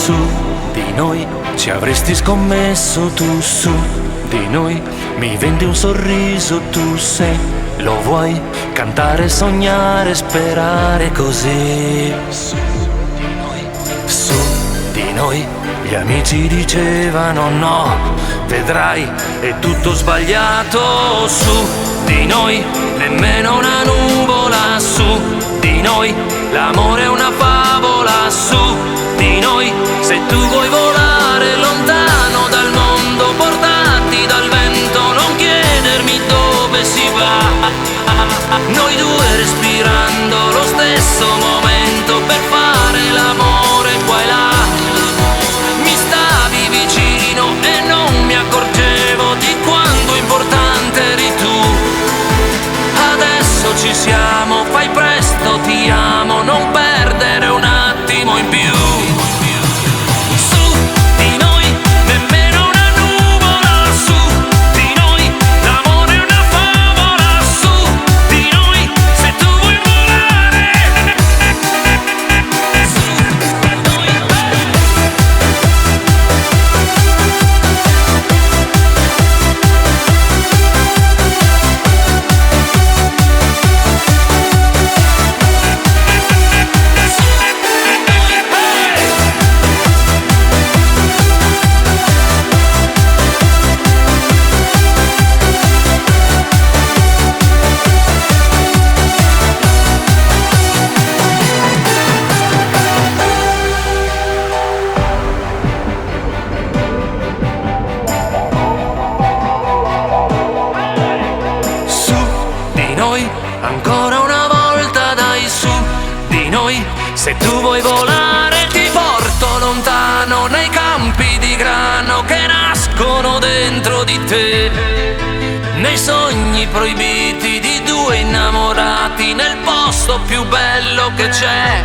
su di noi ci avresti scommesso tu, su di noi mi vendi un sorriso tu, se lo vuoi cantare, sognare, sperare così. Su di noi gli amici dicevano no, vedrai è tutto sbagliato. Su di noi nemmeno una nuvola, su di noi l'amore è una favola. Su di noi se tu vuoi volare lontano dal mondo, portati dal vento, non chiedermi dove si va. Noi due respirando lo stesso momento per fare l'amore qua e là. Mi stavi vicino e non mi accorgevo di quanto importante eri tu. Adesso ci siamo, fai presto, ti amo, non perdere un attimo in più. Ancora una volta dai, su di noi, se tu vuoi volare ti porto lontano nei campi di grano che nascono dentro di te, nei sogni proibiti di due innamorati, nel posto più bello che c'è.